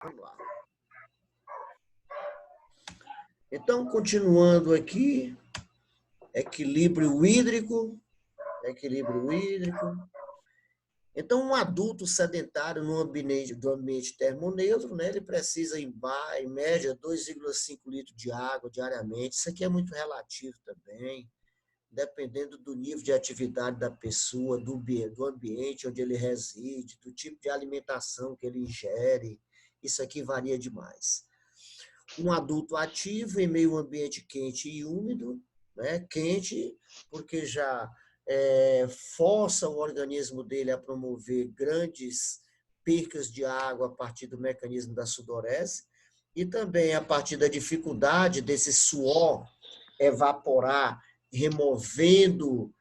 Vamos lá. Então, continuando aqui, equilíbrio hídrico. Então, um adulto sedentário no ambiente termoneutro, né, ele precisa, em média, 2,5 litros de água diariamente. Isso aqui é muito relativo também, dependendo do nível de atividade da pessoa, do ambiente onde ele reside, do tipo de alimentação que ele ingere. Isso aqui varia demais. Um adulto ativo em meio ambiente quente e úmido, né? Quente porque já força o organismo dele a promover grandes percas de água a partir do mecanismo da sudorese e também a partir da dificuldade desse suor evaporar, removendo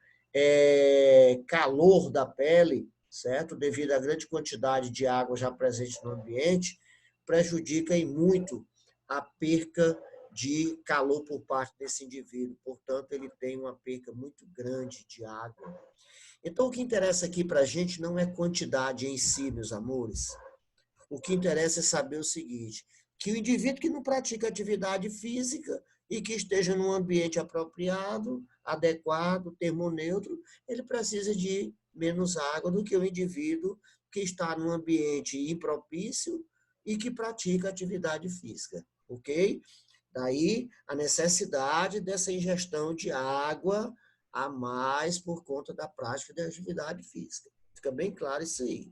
calor da pele, certo? Devido à grande quantidade de água já presente no ambiente, prejudica e muito a perca de calor por parte desse indivíduo. Portanto, ele tem uma perca muito grande de água. Então, o que interessa aqui para a gente não é quantidade em si, meus amores. O que interessa é saber o seguinte, que o indivíduo que não pratica atividade física e que esteja num ambiente apropriado, adequado, termoneutro, ele precisa de menos água do que o indivíduo que está num ambiente impropício e que pratica atividade física, ok? Daí a necessidade dessa ingestão de água a mais por conta da prática da atividade física. Fica bem claro isso aí.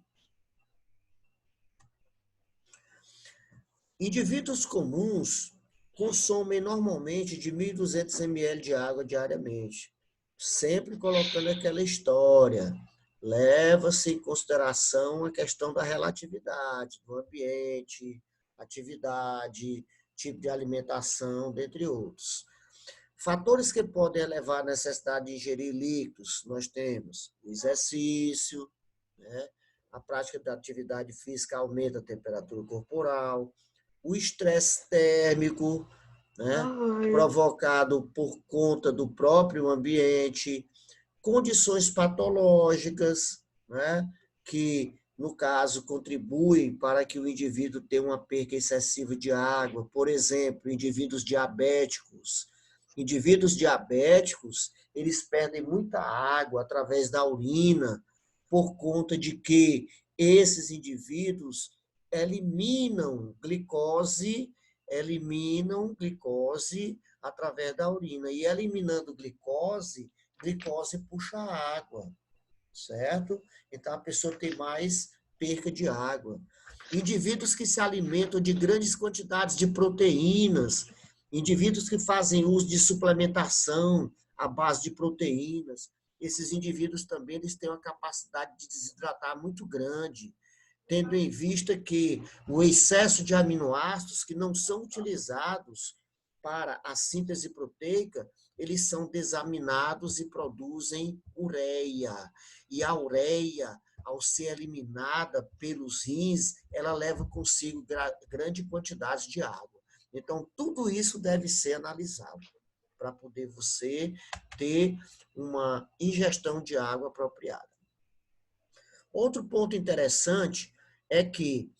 Indivíduos comuns consomem normalmente de 1.200 ml de água diariamente, sempre colocando aquela história. Leva-se em consideração a questão da relatividade, do ambiente, atividade, tipo de alimentação, dentre outros. Fatores que podem elevar a necessidade de ingerir líquidos, nós temos o exercício, né? A prática da atividade física aumenta a temperatura corporal, o estresse térmico, né, provocado por conta do próprio ambiente, condições patológicas, né, que, no caso, contribuem para que o indivíduo tenha uma perca excessiva de água. Por exemplo, indivíduos diabéticos. Indivíduos diabéticos, eles perdem muita água através da urina, por conta de que esses indivíduos eliminam glicose através da urina. E eliminando glicose puxa água, certo? Então a pessoa tem mais perca de água. Indivíduos que se alimentam de grandes quantidades de proteínas, indivíduos que fazem uso de suplementação à base de proteínas, esses indivíduos também eles têm uma capacidade de desidratar muito grande, tendo em vista que o excesso de aminoácidos que não são utilizados para a síntese proteica, eles são desaminados e produzem ureia. E a ureia, ao ser eliminada pelos rins, ela leva consigo grande quantidade de água. Então, tudo isso deve ser analisado para poder você ter uma ingestão de água apropriada. Outro ponto interessante é que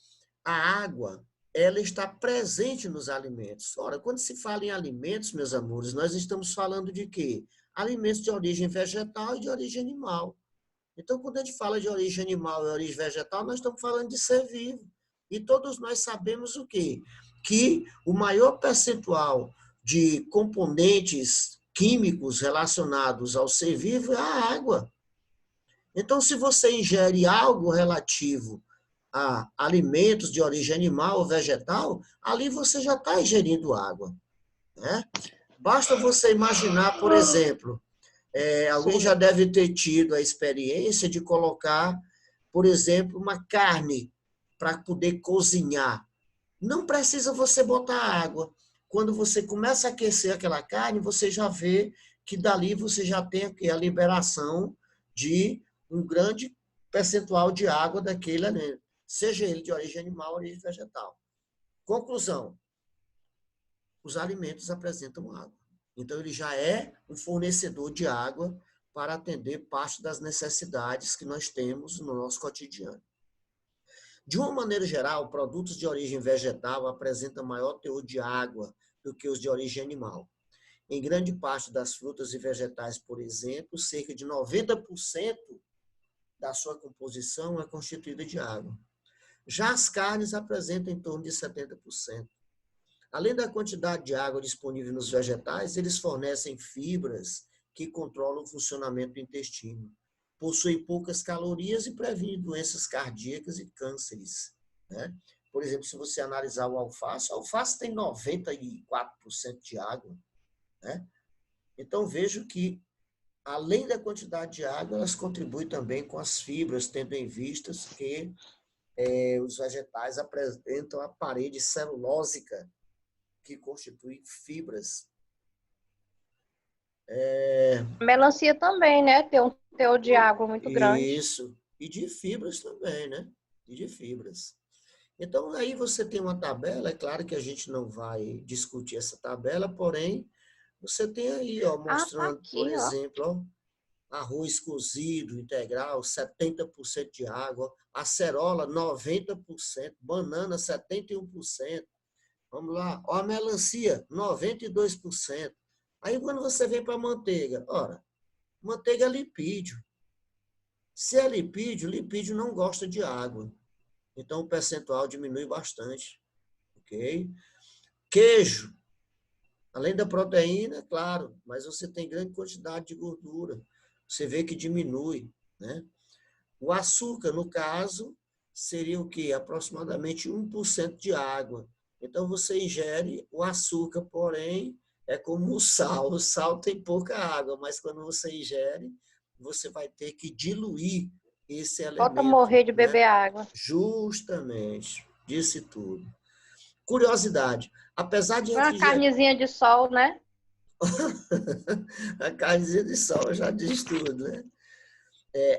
a água ela está presente nos alimentos. Ora, quando se fala em alimentos, meus amores, nós estamos falando de quê? Alimentos de origem vegetal e de origem animal. Então, quando a gente fala de origem animal e origem vegetal, nós estamos falando de ser vivo. E todos nós sabemos o quê? Que o maior percentual de componentes químicos relacionados ao ser vivo é a água. Então, se você ingere algo relativo a alimentos de origem animal ou vegetal, ali você já está ingerindo água, né? Basta você imaginar, por exemplo, alguém já deve ter tido a experiência de colocar, por exemplo, uma carne para poder cozinhar. Não precisa você botar água. Quando você começa a aquecer aquela carne, você já vê que dali você já tem a liberação de um grande percentual de água daquele alimento, seja ele de origem animal ou origem vegetal. Conclusão, os alimentos apresentam água. Então, ele já é um fornecedor de água para atender parte das necessidades que nós temos no nosso cotidiano. De uma maneira geral, produtos de origem vegetal apresentam maior teor de água do que os de origem animal. Em grande parte das frutas e vegetais, por exemplo, cerca de 90% da sua composição é constituída de água. Já as carnes apresentam em torno de 70%. Além da quantidade de água disponível nos vegetais, eles fornecem fibras que controlam o funcionamento do intestino. Possuem poucas calorias e previnem doenças cardíacas e cânceres, né? Por exemplo, se você analisar o alface, a alface tem 94% de água, né? Então, vejo que, além da quantidade de água, elas contribuem também com as fibras, tendo em vista que os vegetais apresentam a parede celulósica, que constitui fibras. Melancia também, né? Tem um teor de água muito grande. Isso. E de fibras também, né? E de fibras. Então, aí você tem uma tabela, é claro que a gente não vai discutir essa tabela, porém, você tem aí, ó, Ah, tá mostrando, por aqui, ó. exemplo, ó, arroz cozido integral, 70% de água, acerola, 90%, banana, 71%. Vamos lá, ó, a melancia, 92%. Aí, quando você vem para a manteiga, ora, manteiga é lipídio. Se é lipídio, lipídio não gosta de água. Então, o percentual diminui bastante. Ok? Queijo, além da proteína, claro, mas você tem grande quantidade de gordura. Você vê que diminui, né? O açúcar, no caso, seria o quê? Aproximadamente 1% de água. Então, você ingere o açúcar, porém, é como o sal. O sal tem pouca água, mas quando você ingere, você vai ter que diluir esse Falta elemento, morrer de né? beber água. Justamente, disse tudo. Curiosidade, apesar de Uma refrigerante, carnezinha de sol, né? a carnezinha de sol já diz tudo, né?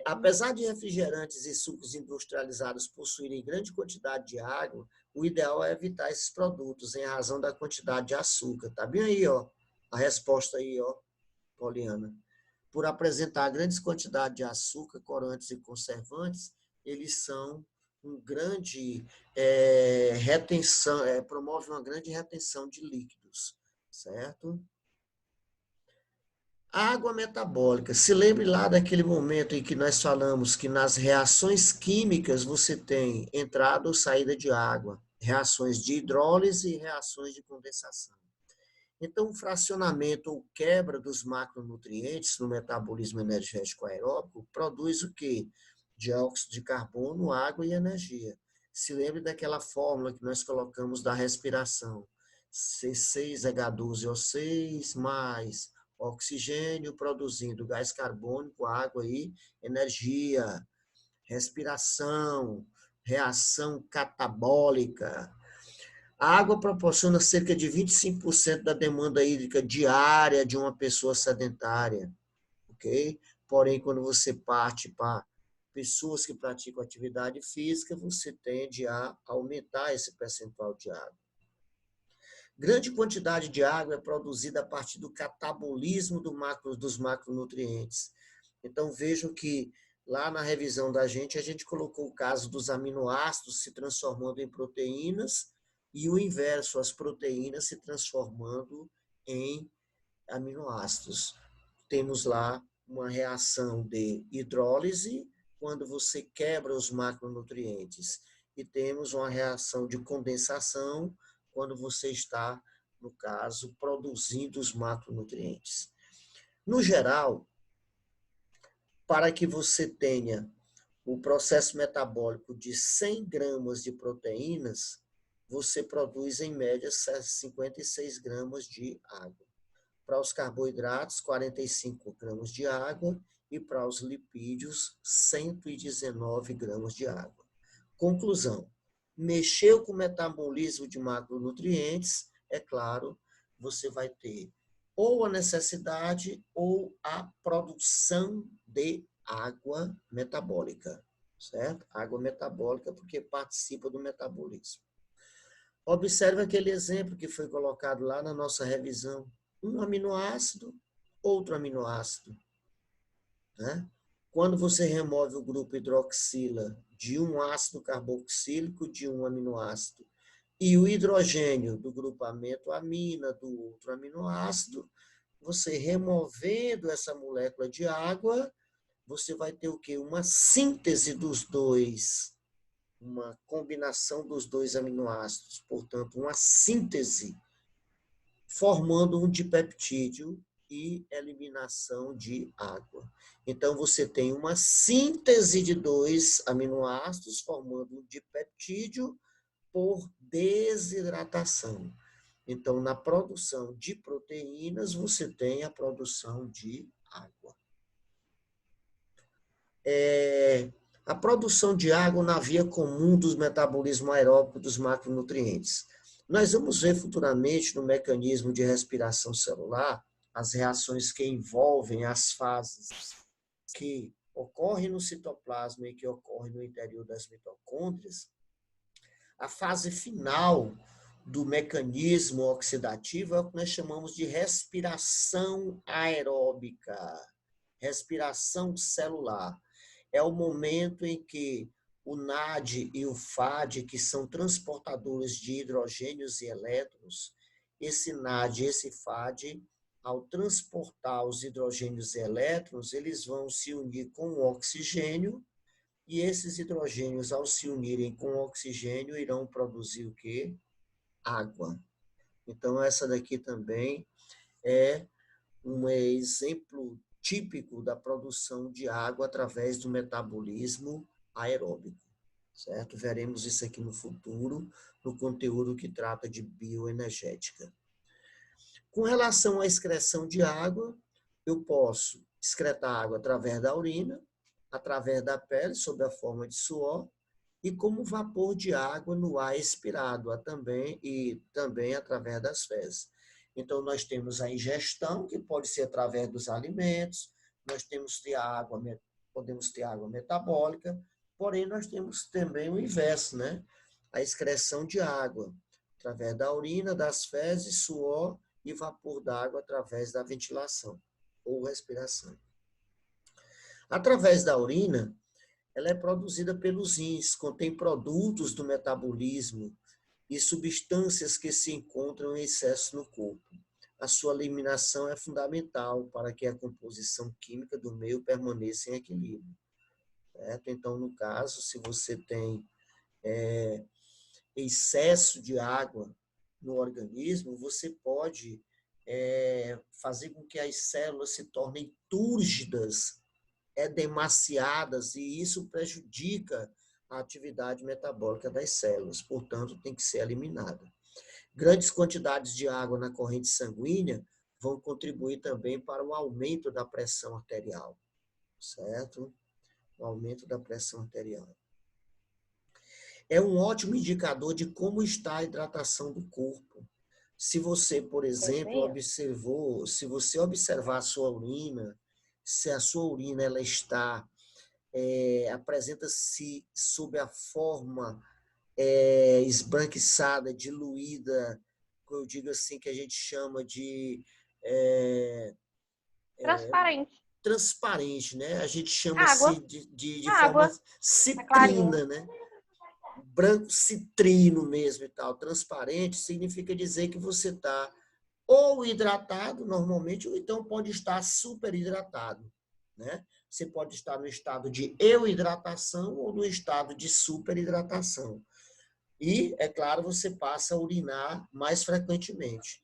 Apesar de refrigerantes e sucos industrializados possuírem grande quantidade de água, o ideal é evitar esses produtos em razão da quantidade de açúcar. Tá bem aí, ó, a resposta aí, ó, Poliana. Por apresentar grandes quantidades de açúcar, corantes e conservantes, eles são um grande retenção, promove uma grande retenção de líquidos, certo? A água metabólica. Se lembre lá daquele momento em que nós falamos que nas reações químicas você tem entrada ou saída de água, reações de hidrólise e reações de condensação. Então, o fracionamento ou quebra dos macronutrientes no metabolismo energético aeróbico produz o quê? Dióxido de carbono, água e energia. Se lembre daquela fórmula que nós colocamos da respiração. C6H12O6 mais oxigênio produzindo gás carbônico, água e energia. Respiração, reação catabólica. A água proporciona cerca de 25% da demanda hídrica diária de uma pessoa sedentária, ok? Porém, quando você parte para pessoas que praticam atividade física, você tende a aumentar esse percentual de água. Grande quantidade de água é produzida a partir do catabolismo dos macronutrientes. Então, vejam que lá na revisão da gente, a gente colocou o caso dos aminoácidos se transformando em proteínas e o inverso, as proteínas se transformando em aminoácidos. Temos lá uma reação de hidrólise, quando você quebra os macronutrientes, e temos uma reação de condensação, quando você está, no caso, produzindo os macronutrientes. No geral, para que você tenha o processo metabólico de 100 gramas de proteínas, você produz, em média, 56 gramas de água. Para os carboidratos, 45 gramas de água e para os lipídios, 119 gramas de água. Conclusão: mexeu com o metabolismo de macronutrientes, é claro, você vai ter ou a necessidade ou a produção de água metabólica, certo? Água metabólica porque participa do metabolismo. Observe aquele exemplo que foi colocado lá na nossa revisão. Um aminoácido, outro aminoácido, né? Quando você remove o grupo hidroxila de um ácido carboxílico de um aminoácido e o hidrogênio do grupamento amina do outro aminoácido, você removendo essa molécula de água, você vai ter o quê? Uma síntese dos dois, uma combinação dos dois aminoácidos, portanto, uma síntese, formando um dipeptídeo e eliminação de água. Então, você tem uma síntese de dois aminoácidos, formando um dipeptídeo por desidratação. Então, na produção de proteínas, você tem a produção de água. A produção de água na via comum dos metabolismos aeróbicos dos macronutrientes. Nós vamos ver futuramente no mecanismo de respiração celular as reações que envolvem as fases que ocorrem no citoplasma e que ocorrem no interior das mitocôndrias. A fase final do mecanismo oxidativo é o que nós chamamos de respiração aeróbica, respiração celular. É o momento em que o NAD e o FAD, que são transportadores de hidrogênios e elétrons, esse NAD e esse FAD, ao transportar os hidrogênios e elétrons, eles vão se unir com o oxigênio, e esses hidrogênios, ao se unirem com o oxigênio, irão produzir o quê? Água. Então, essa daqui também é um exemplo típico da produção de água através do metabolismo aeróbico, certo? Veremos isso aqui no futuro, no conteúdo que trata de bioenergética. Com relação à excreção de água, eu posso excretar água através da urina, através da pele, sob a forma de suor, e como vapor de água no ar expirado, e também através das fezes. Então, nós temos a ingestão, que pode ser através dos alimentos, nós podemos ter água metabólica, porém, nós temos também o inverso, né? A excreção de água, através da urina, das fezes, suor e vapor d'água através da ventilação ou respiração. Através da urina, ela é produzida pelos rins, contém produtos do metabolismo e substâncias que se encontram em excesso no corpo. A sua eliminação é fundamental para que a composição química do meio permaneça em equilíbrio. Certo? Então, no caso, se você tem excesso de água no organismo, você pode fazer com que as células se tornem túrgidas, demasiadas, e isso prejudica a atividade metabólica das células, portanto, tem que ser eliminada. Grandes quantidades de água na corrente sanguínea vão contribuir também para o aumento da pressão arterial, certo? O aumento da pressão arterial. É um ótimo indicador de como está a hidratação do corpo. Se você, por exemplo, se você observar a sua urina, se a sua urina ela apresenta-se sob a forma esbranquiçada, diluída, eu digo assim, que a gente chama de transparente, né? A gente chama assim de forma citrina, né? Branco citrino mesmo e tal, transparente, significa dizer que você está ou hidratado normalmente, ou então pode estar super hidratado, né? Você pode estar no estado de euhidratação ou no estado de superidratação. E, é claro, você passa a urinar mais frequentemente.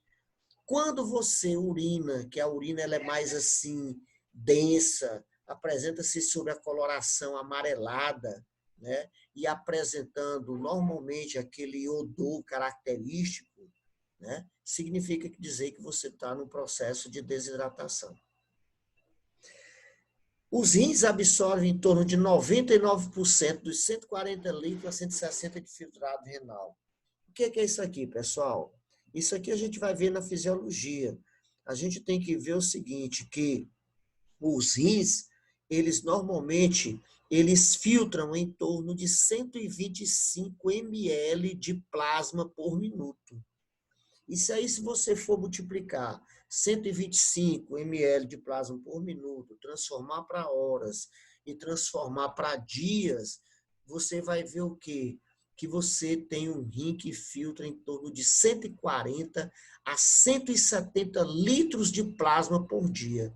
Quando você urina, que a urina ela é mais assim, densa, apresenta-se sob a coloração amarelada, né? E apresentando normalmente aquele odor característico, né? Significa dizer que você está no processo de desidratação. Os rins absorvem em torno de 99% dos 140 litros a 160 de filtrado renal. O que é isso aqui, pessoal? Isso aqui a gente vai ver na fisiologia. A gente tem que ver o seguinte, que os rins, eles filtram em torno de 125 ml de plasma por minuto. Isso aí, se você for multiplicar 125 ml de plasma por minuto, transformar para horas e transformar para dias, você vai ver o quê? Que você tem um rim que filtra em torno de 140 a 170 litros de plasma por dia.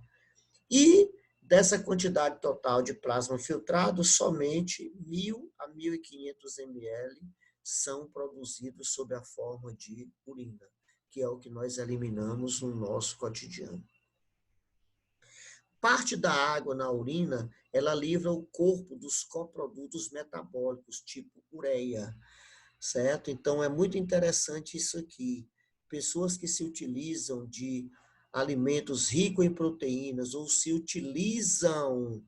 E dessa quantidade total de plasma filtrado, somente 1.000 a 1.500 ml são produzidos sob a forma de urina, que é o que nós eliminamos no nosso cotidiano. Parte da água na urina, ela livra o corpo dos coprodutos metabólicos, tipo ureia, certo? Então, é muito interessante isso aqui. Pessoas que se utilizam de alimentos ricos em proteínas ou se utilizam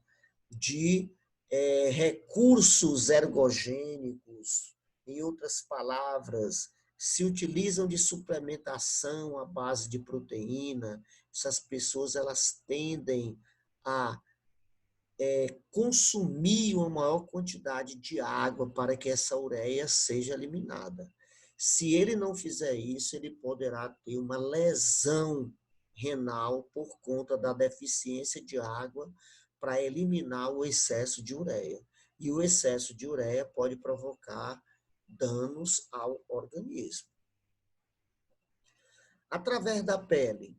de recursos ergogênicos, em outras palavras, se utilizam de suplementação à base de proteína, essas pessoas elas tendem a consumir uma maior quantidade de água para que essa ureia seja eliminada. Se ele não fizer isso, ele poderá ter uma lesão renal por conta da deficiência de água para eliminar o excesso de ureia. E o excesso de ureia pode provocar danos ao organismo. Através da pele.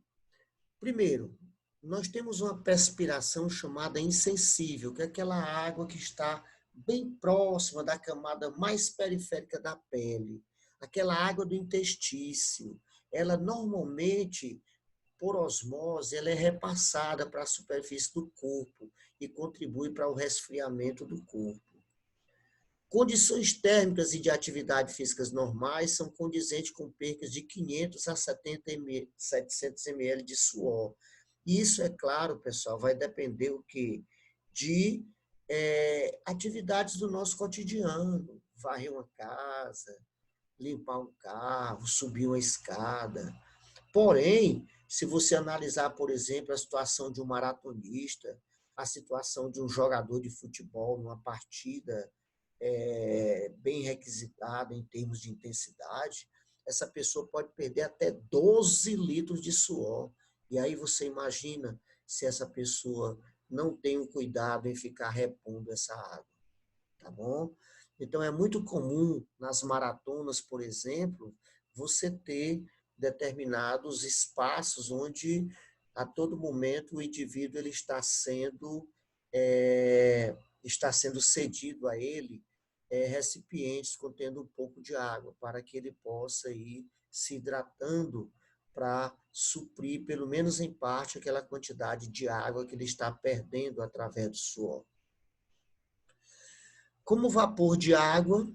Primeiro, nós temos uma perspiração chamada insensível, que é aquela água que está bem próxima da camada mais periférica da pele, aquela água do intestício. Ela normalmente, por osmose, ela é repassada para a superfície do corpo e contribui para o resfriamento do corpo. Condições térmicas e de atividade físicas normais são condizentes com percas de 500 a 700 ml de suor. Isso, é claro, pessoal, vai depender o quê? De atividades do nosso cotidiano. Varrer uma casa, limpar um carro, subir uma escada. Porém, se você analisar, por exemplo, a situação de um maratonista, a situação de um jogador de futebol numa partida bem requisitada em termos de intensidade, essa pessoa pode perder até 12 litros de suor. E aí você imagina se essa pessoa não tem o cuidado em ficar repondo essa água, tá bom? Então, é muito comum nas maratonas, por exemplo, você ter determinados espaços onde, a todo momento, o indivíduo ele está sendo cedido a ele recipientes contendo um pouco de água, para que ele possa ir se hidratando para suprir, pelo menos em parte, aquela quantidade de água que ele está perdendo através do suor. Como vapor de água,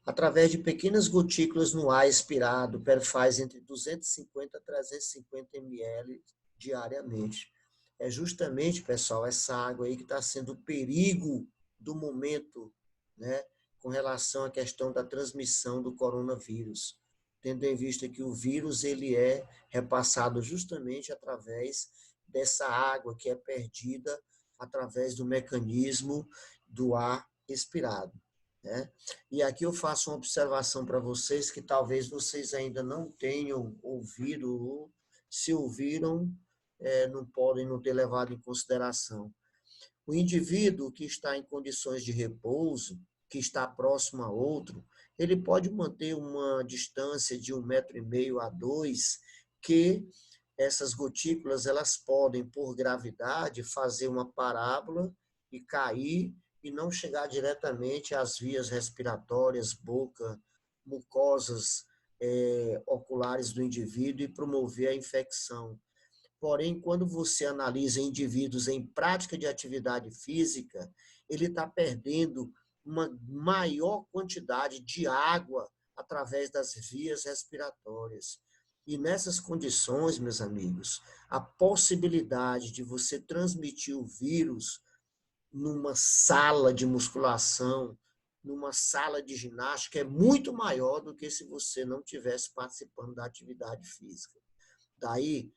através de pequenas gotículas no ar expirado, perfaz entre 250 a 350 ml diariamente. É justamente, pessoal, essa água aí que está sendo o perigo do momento, né, com relação à questão da transmissão do coronavírus, tendo em vista que o vírus ele é repassado justamente através dessa água que é perdida através do mecanismo do ar expirado, né? E aqui eu faço uma observação para vocês que talvez vocês ainda não tenham ouvido, ou se ouviram, não podem não ter levado em consideração. O indivíduo que está em condições de repouso, que está próximo a outro, ele pode manter uma distância de 1,5 m a 2 m, que essas gotículas elas podem, por gravidade, fazer uma parábola e cair e não chegar diretamente às vias respiratórias, boca, mucosas oculares do indivíduo e promover a infecção. Porém, quando você analisa indivíduos em prática de atividade física, ele está perdendo uma maior quantidade de água através das vias respiratórias. E nessas condições, meus amigos, a possibilidade de você transmitir o vírus numa sala de musculação, numa sala de ginástica, é muito maior do que se você não estivesse participando da atividade física. Daí,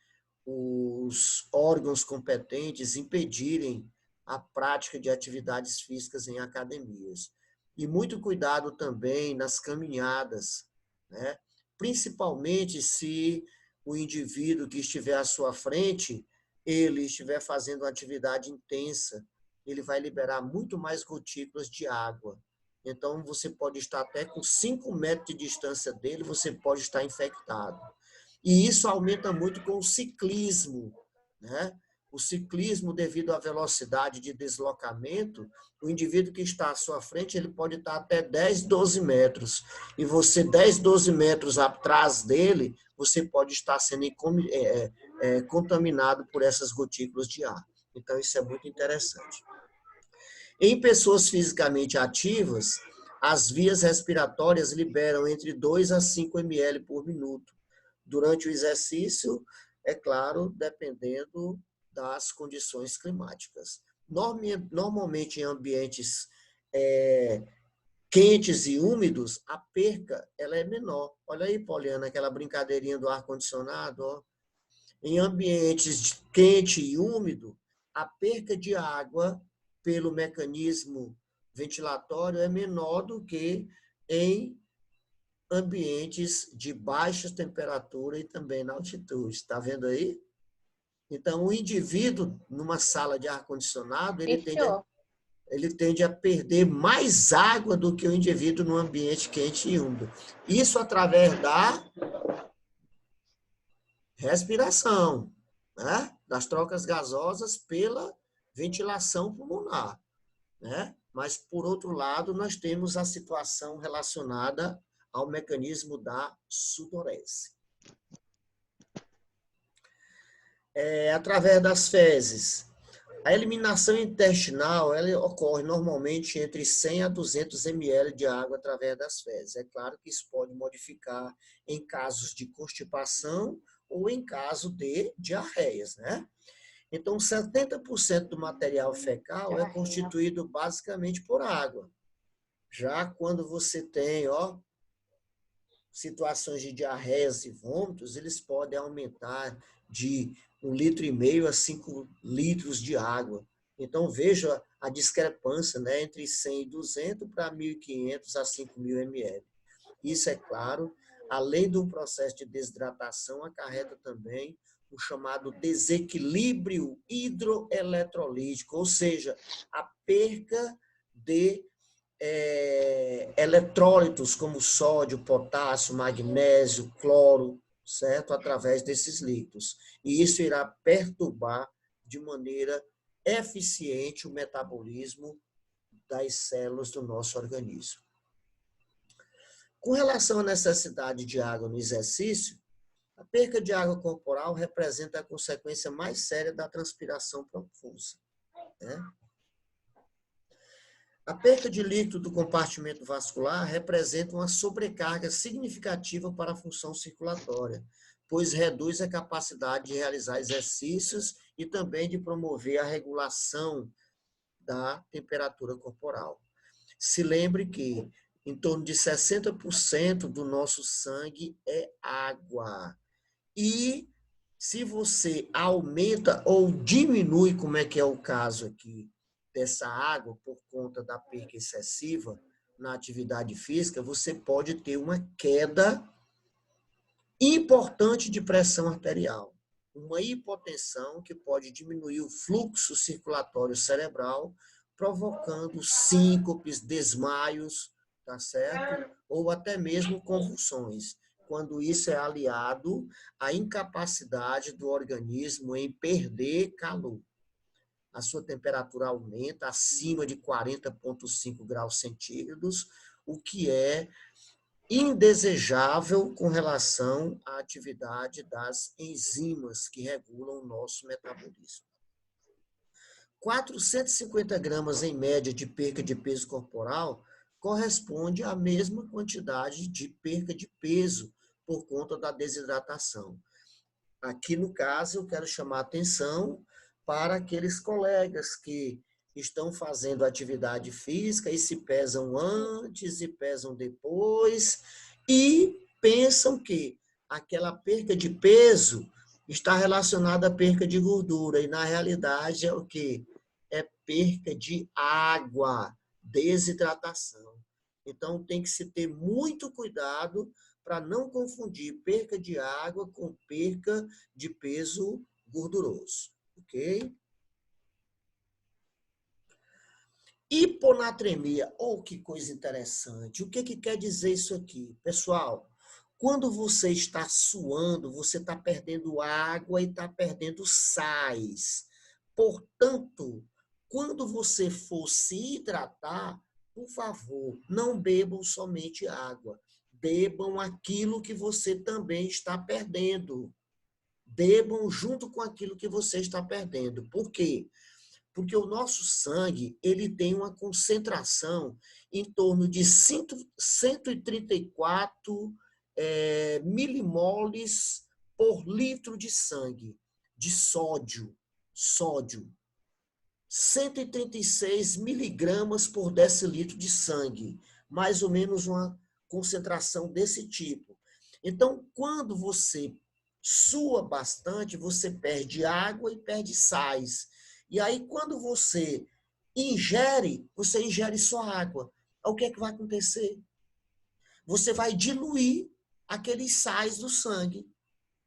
os órgãos competentes impedirem a prática de atividades físicas em academias. E muito cuidado também nas caminhadas, né? Principalmente se o indivíduo que estiver à sua frente, ele estiver fazendo uma atividade intensa, ele vai liberar muito mais gotículas de água. Então, você pode estar até com 5 metros de distância dele, você pode estar infectado. E isso aumenta muito com o ciclismo, né? O ciclismo, devido à velocidade de deslocamento, o indivíduo que está à sua frente, ele pode estar até 10, 12 metros. E você, 10, 12 metros atrás dele, você pode estar sendo contaminado por essas gotículas de ar. Então, isso é muito interessante. Em pessoas fisicamente ativas, as vias respiratórias liberam entre 2 a 5 ml por minuto. Durante o exercício, é claro, dependendo das condições climáticas. Normalmente, em ambientes quentes e úmidos, a perca ela é menor. Olha aí, Poliana, aquela brincadeirinha do ar-condicionado. Em ambientes quente e úmido, a perca de água pelo mecanismo ventilatório é menor do que em ambientes de baixa temperatura e também na altitude. Está vendo aí? Então, o indivíduo, numa sala de ar-condicionado, ele tende a perder mais água do que o indivíduo num ambiente quente e úmido. Isso através da respiração, né? Das trocas gasosas pela ventilação pulmonar, né? Mas, por outro lado, nós temos a situação relacionada ao mecanismo da sudorese. Através das fezes. A eliminação intestinal ela ocorre normalmente entre 100 a 200 ml de água através das fezes. É claro que isso pode modificar em casos de constipação ou em caso de diarreias, né? Então, 70% do material fecal é constituído basicamente por água. Já quando você tem, situações de diarreias e vômitos, eles podem aumentar de 1,5 litro a 5 litros de água. Então, veja a discrepância, né, entre 100 e 200 para 1.500 a 5.000 ml. Isso, é claro, além de um processo de desidratação, acarreta também o chamado desequilíbrio hidroeletrolítico, ou seja, a perca de eletrólitos como sódio, potássio, magnésio, cloro, certo? Através desses líquidos. E isso irá perturbar de maneira eficiente o metabolismo das células do nosso organismo. Com relação à necessidade de água no exercício, a perca de água corporal representa a consequência mais séria da transpiração profusa, né? A perca de líquido do compartimento vascular representa uma sobrecarga significativa para a função circulatória, pois reduz a capacidade de realizar exercícios e também de promover a regulação da temperatura corporal. Se lembre que em torno de 60% do nosso sangue é água. E se você aumenta ou diminui, como é que é o caso aqui, dessa água por conta da perca excessiva na atividade física, você pode ter uma queda importante de pressão arterial, uma hipotensão que pode diminuir o fluxo circulatório cerebral, provocando síncopes, desmaios, tá certo? Ou até mesmo convulsões, quando isso é aliado à incapacidade do organismo em perder calor. A sua temperatura aumenta acima de 40,5 graus centígrados, o que é indesejável com relação à atividade das enzimas que regulam o nosso metabolismo. 450 gramas em média de perca de peso corporal corresponde à mesma quantidade de perca de peso por conta da desidratação. Aqui, no caso, eu quero chamar a atenção para aqueles colegas que estão fazendo atividade física e se pesam antes e pesam depois e pensam que aquela perca de peso está relacionada à perca de gordura e, na realidade, é o quê? É perca de água, desidratação. Então, tem que se ter muito cuidado para não confundir perca de água com perca de peso gorduroso, ok? Hiponatremia. Oh, que coisa interessante. O que quer dizer isso aqui? Pessoal, quando você está suando, você está perdendo água e está perdendo sais. Portanto, quando você for se hidratar, por favor, não bebam somente água. Bebam aquilo que você também está perdendo. Bebam junto com aquilo que você está perdendo. Por quê? Porque o nosso sangue ele tem uma concentração em torno de 134 milimoles por litro de sangue, de sódio. Sódio. 136 miligramas por decilitro de sangue. Mais ou menos uma concentração desse tipo. Então, quando você sua bastante, você perde água e perde sais. E aí, quando você ingere só água. O que é que vai acontecer? Você vai diluir aqueles sais do sangue.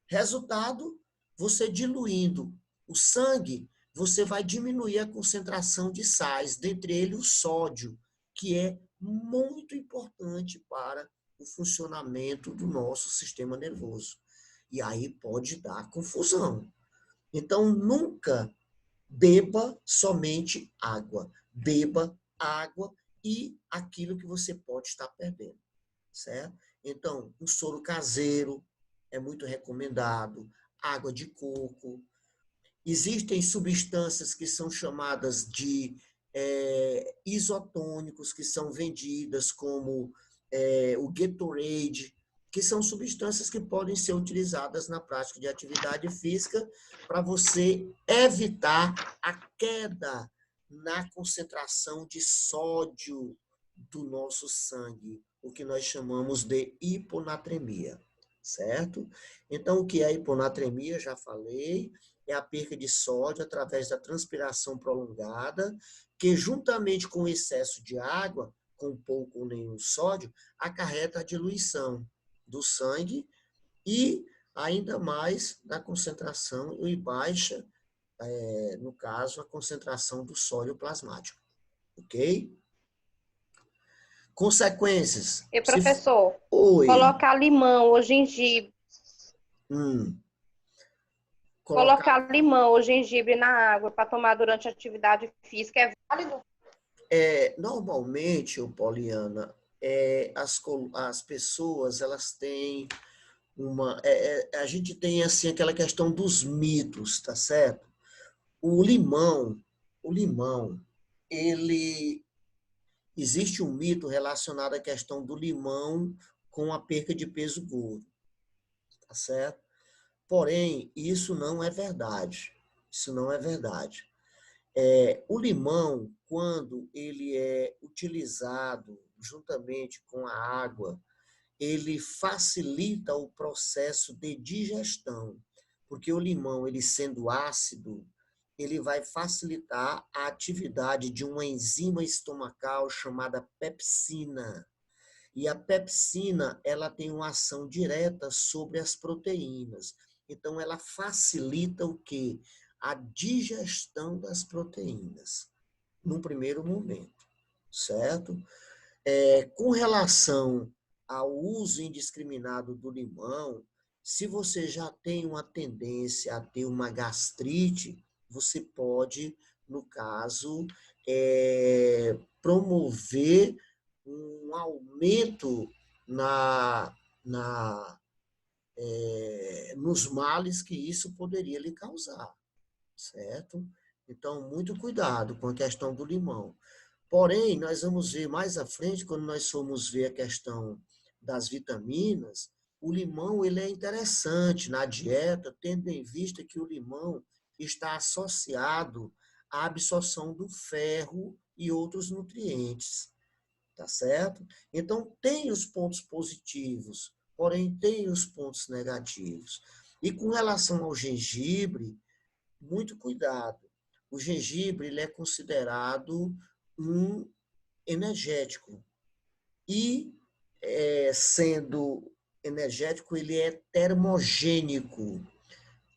Resultado, você diluindo o sangue, você vai diminuir a concentração de sais, dentre eles o sódio, que é muito importante para o funcionamento do nosso sistema nervoso. E aí pode dar confusão. Então, nunca beba somente água. Beba água e aquilo que você pode estar perdendo, certo? Então, um soro caseiro é muito recomendado, água de coco. Existem substâncias que são chamadas de isotônicos, que são vendidas como o Gatorade, que são substâncias que podem ser utilizadas na prática de atividade física para você evitar a queda na concentração de sódio do nosso sangue, o que nós chamamos de hiponatremia, certo? Então, o que é hiponatremia? Já falei, é a perca de sódio através da transpiração prolongada, que juntamente com o excesso de água, com pouco ou nenhum sódio, acarreta a diluição do sangue e ainda mais da concentração e baixa, no caso, a concentração do sódio plasmático, ok? Consequências. E professor, Oi. colocar limão ou gengibre, Colocar. colocar limão ou gengibre na água para tomar durante a atividade física é válido? Normalmente, Poliana, as pessoas elas têm a gente tem assim aquela questão dos mitos, tá certo? O limão, o limão, ele existe um mito relacionado à questão do limão com a perca de peso gordo, tá certo? Porém, isso não é verdade. Isso não é verdade. O limão, quando ele é utilizado juntamente com a água, ele facilita o processo de digestão, porque o limão, ele sendo ácido, ele vai facilitar a atividade de uma enzima estomacal chamada pepsina. E a pepsina, ela tem uma ação direta sobre as proteínas. Então, ela facilita o quê? A digestão das proteínas, num primeiro momento, certo? Com relação ao uso indiscriminado do limão, se você já tem uma tendência a ter uma gastrite, você pode, no caso, promover um aumento na, na, nos males que isso poderia lhe causar, certo? Então, muito cuidado com a questão do limão. Porém, nós vamos ver mais à frente, quando nós formos ver a questão das vitaminas, o limão ele é interessante na dieta, tendo em vista que o limão está associado à absorção do ferro e outros nutrientes, tá certo? Então, tem os pontos positivos, porém tem os pontos negativos. E com relação ao gengibre, muito cuidado. O gengibre ele é considerado um energético. E, sendo energético, ele é termogênico.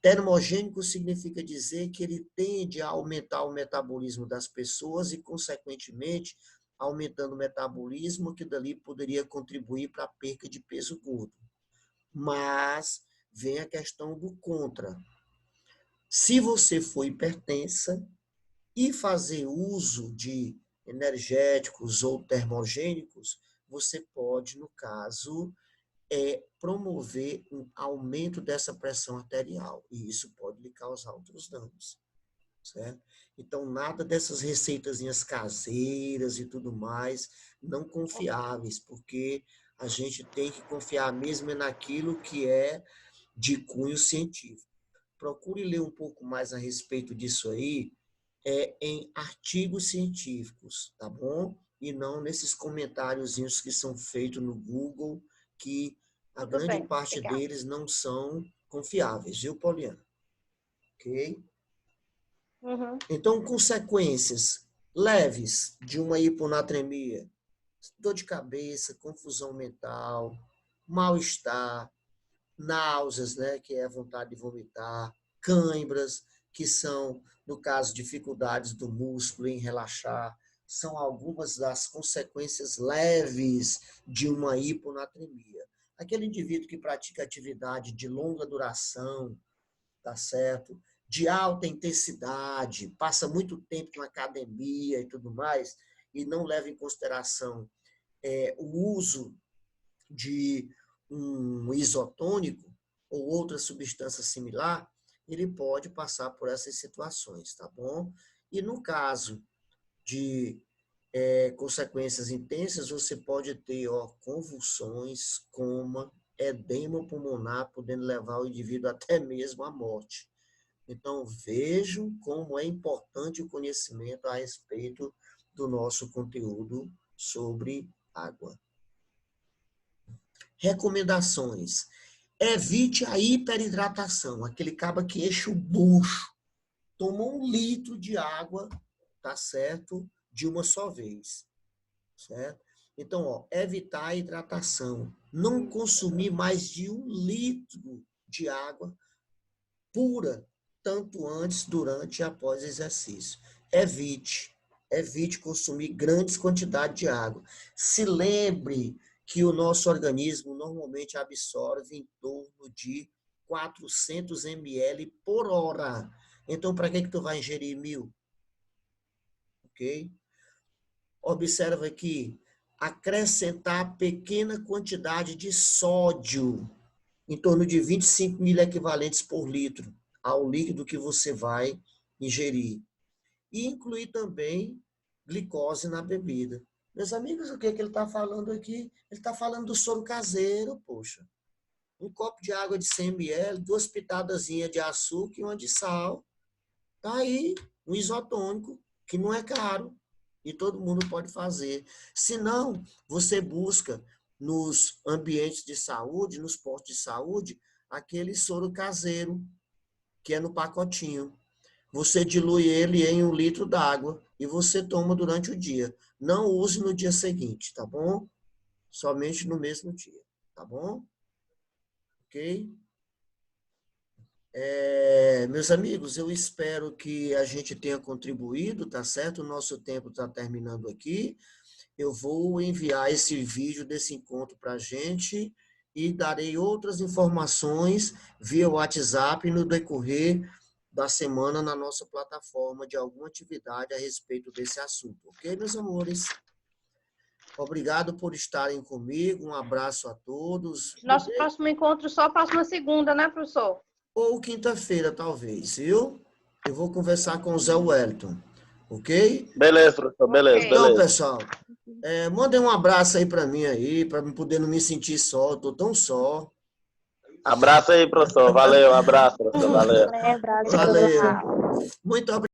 Termogênico significa dizer que ele tende a aumentar o metabolismo das pessoas e, consequentemente, aumentando o metabolismo, que dali poderia contribuir para a perca de peso gordo. Mas vem a questão do contra. Se você for hipertensa e fazer uso de energéticos ou termogênicos, você pode, no caso, promover um aumento dessa pressão arterial. E isso pode lhe causar outros danos. Certo? Então, nada dessas receitazinhas caseiras e tudo mais, não confiáveis, porque a gente tem que confiar mesmo naquilo que é de cunho científico. Procure ler um pouco mais a respeito disso aí, em artigos científicos, tá bom? E não nesses comentáriozinhos que são feitos no Google, que a grande parte deles não são confiáveis, viu, Poliana? Ok? Uhum. Então, consequências leves de uma hiponatremia: dor de cabeça, confusão mental, mal-estar, náuseas, né, que é a vontade de vomitar, cãibras, que são, no caso, dificuldades do músculo em relaxar, são algumas das consequências leves de uma hiponatremia. Aquele indivíduo que pratica atividade de longa duração, tá certo? De alta intensidade, passa muito tempo na academia e tudo mais, e não leva em consideração o uso de um isotônico ou outra substância similar, ele pode passar por essas situações, tá bom? E no caso de consequências intensas, você pode ter convulsões, coma, edema pulmonar, podendo levar o indivíduo até mesmo à morte. Então, vejam como é importante o conhecimento a respeito do nosso conteúdo sobre água. Recomendações. Evite a hiperidratação, aquele caba que enche o bucho. Toma 1 litro de água, tá certo? De uma só vez, certo? Então, evitar a hidratação. Não consumir mais de 1 litro de água pura, tanto antes, durante e após o exercício. Evite consumir grandes quantidades de água. Se lembre que o nosso organismo normalmente absorve em torno de 400 ml por hora. Então, para que tu vai ingerir 1.000? Ok? Observa aqui, acrescentar pequena quantidade de sódio, em torno de 25 mil equivalentes por litro, ao líquido que você vai ingerir. E incluir também glicose na bebida. Meus amigos, o que ele está falando aqui? Ele está falando do soro caseiro, poxa. Um copo de água de 100 ml, 2 pitadazinhas de açúcar e uma de sal. Tá aí, um isotônico, que não é caro. E todo mundo pode fazer. Se não, você busca nos ambientes de saúde, nos postos de saúde, aquele soro caseiro, que é no pacotinho. Você dilui ele em 1 litro d'água e você toma durante o dia. Não use no dia seguinte, tá bom? Somente no mesmo dia, tá bom? Ok? Meus amigos, eu espero que a gente tenha contribuído, tá certo? O nosso tempo está terminando aqui. Eu vou enviar esse vídeo desse encontro para a gente e darei outras informações via WhatsApp no decorrer da semana na nossa plataforma de alguma atividade a respeito desse assunto. Ok, meus amores? Obrigado por estarem comigo. Um abraço a todos. Nosso próximo encontro só próxima segunda, né, professor? Ou quinta-feira, talvez, viu? Eu vou conversar com o Zé Wellington. Ok? Beleza, professor. Beleza, Então, beleza. pessoal, mandem um abraço aí para mim aí, para poder não me sentir só. Eu tô tão só. Abraço aí, professor. Valeu, abraço, professor. Valeu. Lembra, Valeu. Muito obrigado.